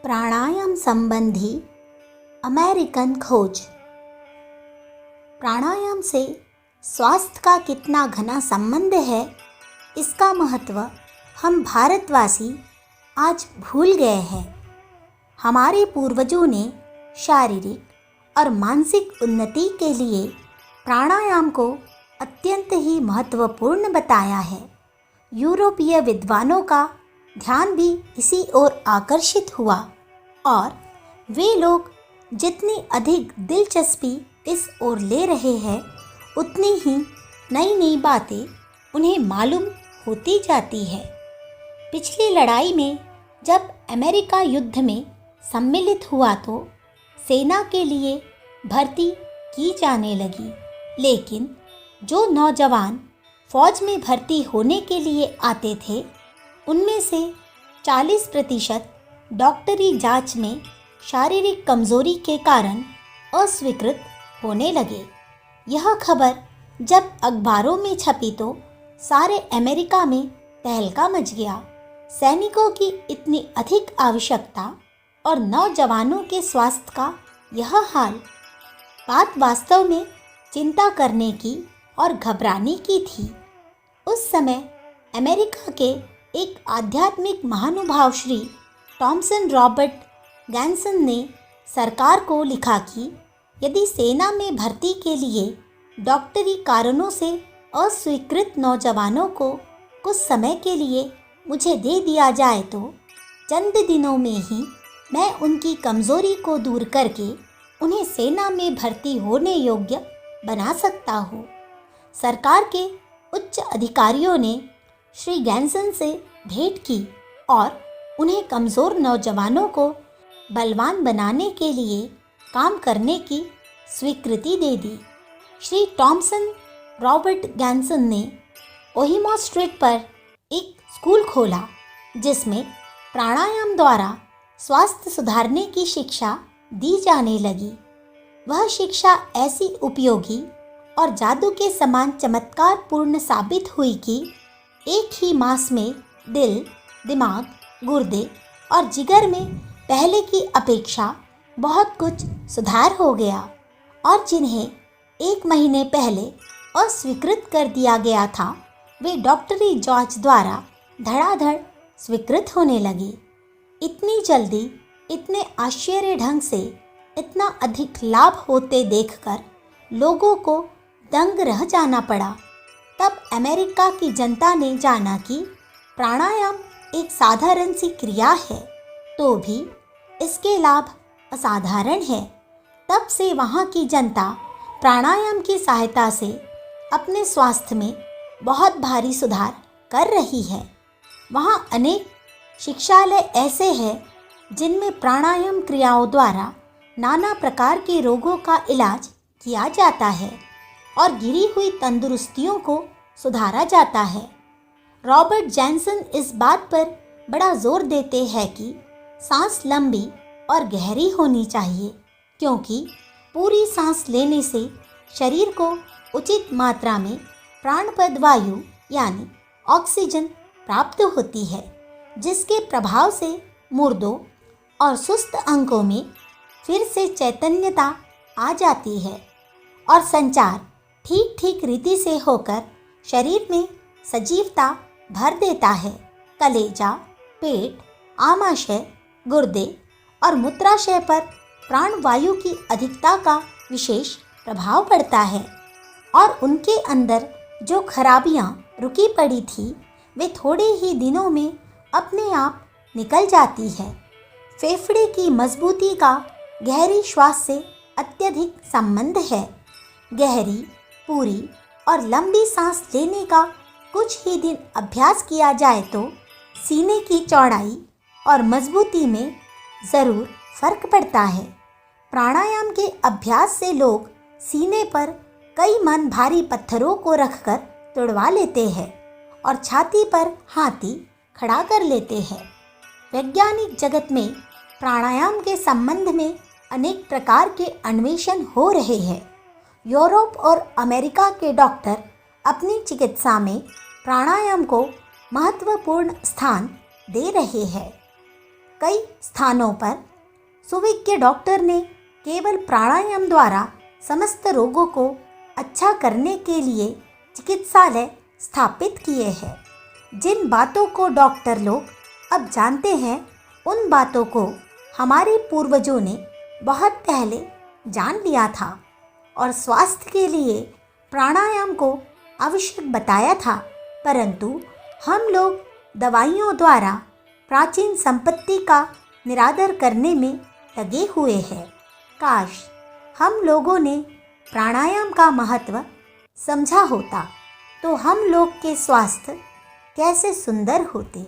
प्राणायाम संबंधी अमेरिकन खोज। प्राणायाम से स्वास्थ्य का कितना घना संबंध है, इसका महत्व हम भारतवासी आज भूल गए हैं। हमारे पूर्वजों ने शारीरिक और मानसिक उन्नति के लिए प्राणायाम को अत्यंत ही महत्वपूर्ण बताया है। यूरोपीय विद्वानों का ध्यान भी इसी ओर आकर्षित हुआ और वे लोग जितनी अधिक दिलचस्पी इस ओर ले रहे हैं, उतनी ही नई नई बातें उन्हें मालूम होती जाती है। पिछली लड़ाई में जब अमेरिका युद्ध में सम्मिलित हुआ तो सेना के लिए भर्ती की जाने लगी, लेकिन जो नौजवान फौज में भर्ती होने के लिए आते थे, उनमें से 40% डॉक्टरी जांच में शारीरिक कमजोरी के कारण अस्वीकृत होने लगे। यह खबर जब अखबारों में छपी तो सारे अमेरिका में तहलका मच गया। सैनिकों की इतनी अधिक आवश्यकता और नौजवानों के स्वास्थ्य का यह हाल, बात वास्तव में चिंता करने की और घबराने की थी। उस समय अमेरिका के एक आध्यात्मिक महानुभाव श्री टॉमसन रॉबर्ट गैंसन ने सरकार को लिखा कि यदि सेना में भर्ती के लिए डॉक्टरी कारणों से अस्वीकृत नौजवानों को कुछ समय के लिए मुझे दे दिया जाए तो चंद दिनों में ही मैं उनकी कमजोरी को दूर करके उन्हें सेना में भर्ती होने योग्य बना सकता हूँ। सरकार के उच्च अधिकारियों ने श्री गैंसन से भेंट की और उन्हें कमज़ोर नौजवानों को बलवान बनाने के लिए काम करने की स्वीकृति दे दी। श्री टॉमसन रॉबर्ट गैंसन ने ओहिमा स्ट्रीट पर एक स्कूल खोला, जिसमें प्राणायाम द्वारा स्वास्थ्य सुधारने की शिक्षा दी जाने लगी। वह शिक्षा ऐसी उपयोगी और जादू के समान चमत्कार पूर्ण साबित हुई कि एक ही मास में दिल, दिमाग, गुर्दे और जिगर में पहले की अपेक्षा बहुत कुछ सुधार हो गया, और जिन्हें एक महीने पहले अस्वीकृत कर दिया गया था, वे डॉक्टरी जांच द्वारा धड़ाधड़ स्वीकृत होने लगे। इतनी जल्दी, इतने आश्चर्य ढंग से इतना अधिक लाभ होते देखकर लोगों को दंग रह जाना पड़ा। तब अमेरिका की जनता ने जाना कि प्राणायाम एक साधारण सी क्रिया है, तो भी इसके लाभ असाधारण है। तब से वहाँ की जनता प्राणायाम की सहायता से अपने स्वास्थ्य में बहुत भारी सुधार कर रही है। वहाँ अनेक शिक्षालय ऐसे हैं जिनमें प्राणायाम क्रियाओं द्वारा नाना प्रकार के रोगों का इलाज किया जाता है और गिरी हुई तंदुरुस्तियों को सुधारा जाता है। रॉबर्ट जैनसन इस बात पर बड़ा जोर देते हैं कि सांस लंबी और गहरी होनी चाहिए, क्योंकि पूरी सांस लेने से शरीर को उचित मात्रा में प्राणप्रद वायु यानी ऑक्सीजन प्राप्त होती है, जिसके प्रभाव से मुर्दों और सुस्त अंगों में फिर से चैतन्यता आ जाती है और संचार ठीक ठीक रीति से होकर शरीर में सजीवता भर देता है। कलेजा, पेट, आमाशय, गुर्दे और मूत्राशय पर प्राणवायु की अधिकता का विशेष प्रभाव पड़ता है और उनके अंदर जो खराबियां रुकी पड़ी थी, वे थोड़े ही दिनों में अपने आप निकल जाती है। फेफड़े की मजबूती का गहरी श्वास से अत्यधिक संबंध है। गहरी, पूरी और लंबी सांस लेने का कुछ ही दिन अभ्यास किया जाए तो सीने की चौड़ाई और मजबूती में ज़रूर फर्क पड़ता है। प्राणायाम के अभ्यास से लोग सीने पर कई मन भारी पत्थरों को रखकर तुड़वा लेते हैं और छाती पर हाथी खड़ा कर लेते हैं। वैज्ञानिक जगत में प्राणायाम के संबंध में अनेक प्रकार के अन्वेषण हो रहे हैं। यूरोप और अमेरिका के डॉक्टर अपनी चिकित्सा में प्राणायाम को महत्वपूर्ण स्थान दे रहे हैं। कई स्थानों पर सुविज्ञ डॉक्टर ने केवल प्राणायाम द्वारा समस्त रोगों को अच्छा करने के लिए चिकित्सालय स्थापित किए हैं। जिन बातों को डॉक्टर लोग अब जानते हैं, उन बातों को हमारे पूर्वजों ने बहुत पहले जान लिया था और स्वास्थ्य के लिए प्राणायाम को आवश्यक बताया था, परंतु हम लोग दवाइयों द्वारा प्राचीन संपत्ति का निरादर करने में लगे हुए हैं। काश हम लोगों ने प्राणायाम का महत्व समझा होता तो हम लोग के स्वास्थ्य कैसे सुंदर होते।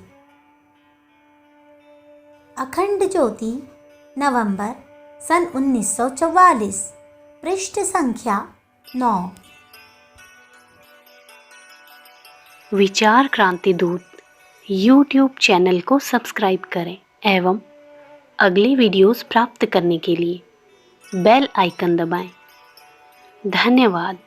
अखंड ज्योति, नवंबर सन 1944, पृष्ठ संख्या 9। विचार क्रांति दूत यूट्यूब चैनल को सब्सक्राइब करें एवं अगले वीडियोस प्राप्त करने के लिए बेल आइकन दबाएं। धन्यवाद।